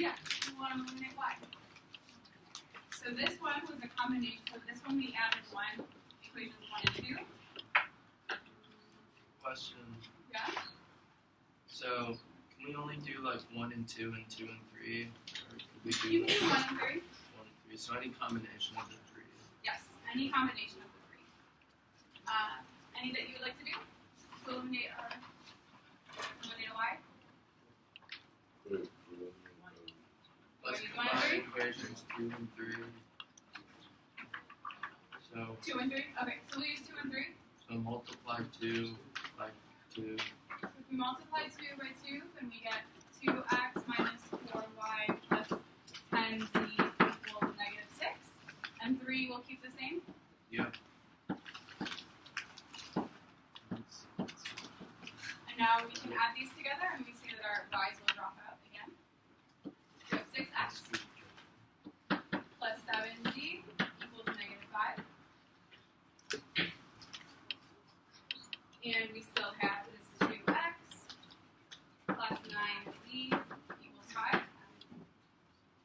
Yeah, we want to eliminate y. So this one was a combination. So this one we added one, equations 1 and 2. Question. Yeah? So, can we only do like 1 and 2 and 2 and 3? Or could we do You can do 1 and 3. 1 and 3. So any combination of the 3. Yes, any combination of the 3. Any that you would like to do? To eliminate a y? Let's Use 1 and combine 3? equations 2 and 3. So 2 and 3? Okay, so we'll use 2 and 3. So multiply 2 by 2. So if we multiply 2 by 2, then we get 2x minus 4y plus 10z equals negative 6. And 3 will keep the same? Yeah. And now we can add these together and we see that our y's will drop out again. We have 6x plus 7z equals negative 5. And we still have this 2x plus 9z equals 5.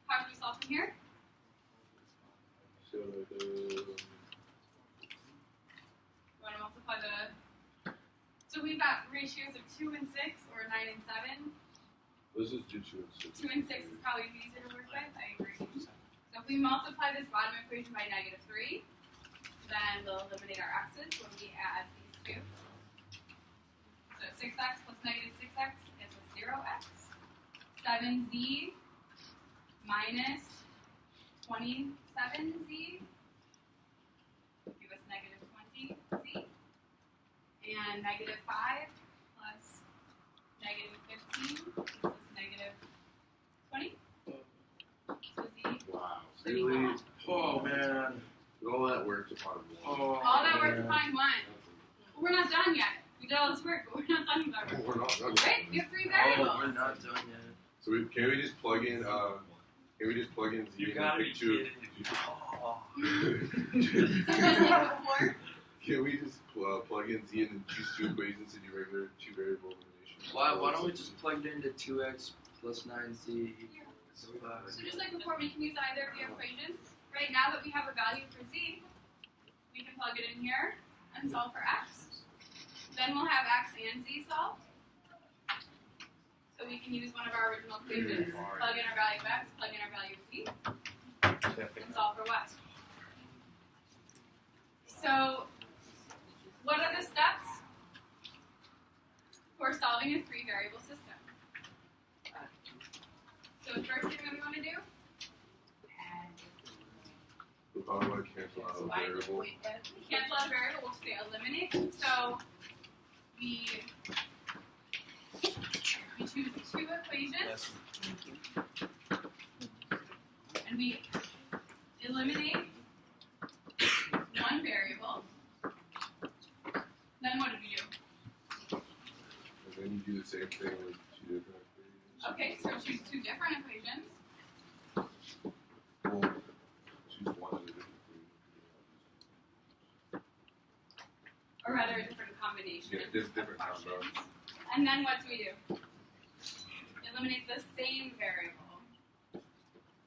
How do we solve from here? So You want to multiply the... So we've got ratios of 2 and 6 or 9 and 7. let's just do 2 and 6. 2 and 6 is probably easier to work with. I agree. So if we multiply this bottom equation by negative 3, then we'll eliminate our x's when we add these two. So 6x plus negative 6x is 0x. 7z minus 27z will give us negative 20z. And negative 5 plus negative 15 gives us negative 20. So z. Wow. So you Really? want Oh, man. All that work to find 1. Oh, all that work to find 1. But we're not done yet. We did all this work, but we're not done with our work. We're not done. Right? We have 3 Oh, variables. we're not done yet. So can we just plug in? Z You and gotta be pick 2? kidding. Oh. So just like before. Can we just plug in Z and then choose 2 equations to do regular 2 variable elimination? Why don't we just plug it into 2x plus 9z equals 5? So just like before, we can use either of the equations. Right now that we have a value for z, we can plug it in here and solve for x. Then we'll have x and z solved. So we can use one of our original equations, plug in our value of x, plug in our value of z, and solve for y. So, what are the steps for solving a 3-variable system? So the first thing that we want to do, We probably want to cancel out a variable. cancel out a variable, we'll say eliminate. So we choose 2 equations, and we eliminate 1 variable. Then what do we do? And then you do the same thing with 2 different equations. Okay, so choose 2 different equations. Well, choose 1 of the different equations. Or rather, a different combination Yeah, different of questions. combo. And then what do we do? Eliminate the same variable.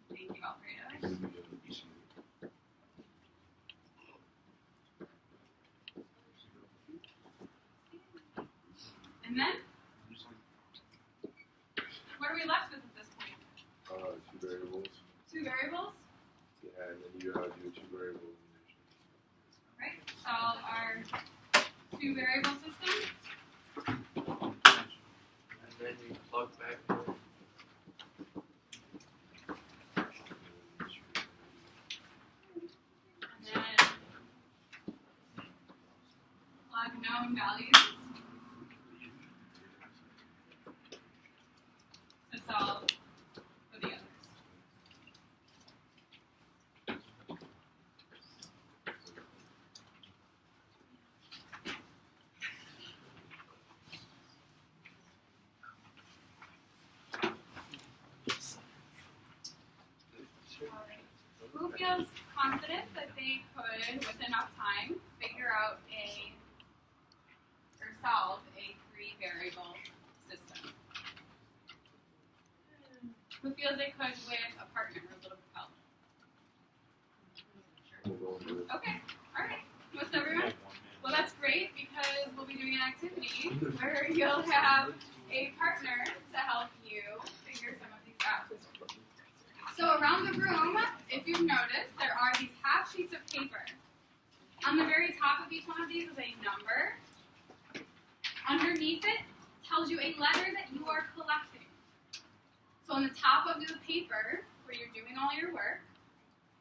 Thank you, Alfredo. And then we get each And then, what are we left with at this point? 2 variables. 2 variables, Yeah, and then you have to do a 2 variable elimination. right? Solve our 2 variable system. And then you plug back in. And then plug known values to solve for the others. Who feels confident that they could, with enough time, figure out or solve a 3-variable system? Who feels they could with a partner or a little bit of help? Okay, alright. Most everyone? Well, that's great because we'll be doing an activity where you'll have a partner to help you figure some of these out. So around the room, if you've noticed, there are these half sheets of paper. On the very top of each one of these is a number. Underneath it tells you a letter that you are collecting. So on the top of the paper, where you're doing all your work,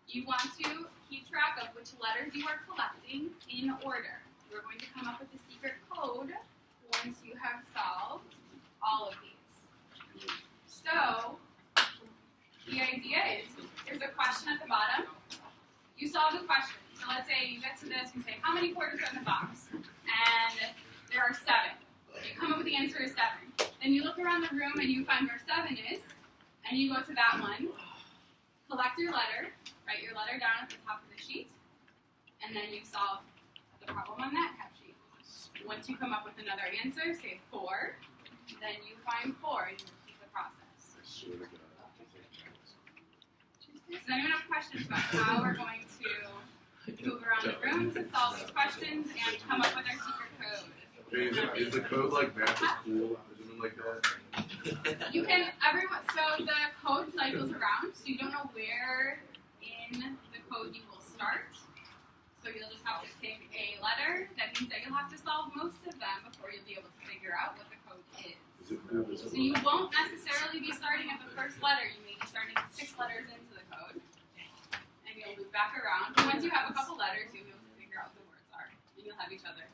you want to keep track of which letters you are collecting in order. You're going to come up with a secret code once you have solved all of these. So, the idea is, there's a question at the bottom. You solve the question. So let's say you get to this, you say, how many quarters are in the box? And there are 7. You come up with the answer is 7. Then you look around the room and you find where 7 is, and you go to that one, collect your letter, write your letter down at the top of the sheet, and then you solve the problem on that half sheet. Once you come up with another answer, say 4, then you find 4 and you repeat the process. Does anyone have questions about how we're going to move around the room to solve these questions and come up with our secret code? Is the code like math is cool or something like that? You can, so the code cycles around, so you don't know where in the code you will start. So you'll just have to pick a letter. That means that you'll have to solve most of them before you'll be able to figure out what the code is. So you won't necessarily be starting at the first letter. You may be starting 6 letters into the code. And you'll move back around. But once you have a couple letters, you'll be able to figure out what the words are. And you'll have each other.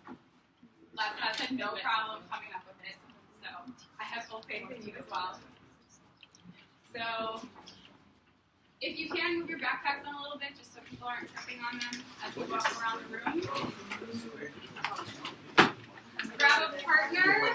Last class had no problem coming up with it. So I have full faith in you as well. So if you can, move your backpacks on a little bit just so people aren't tripping on them as we walk around the room. Grab a partner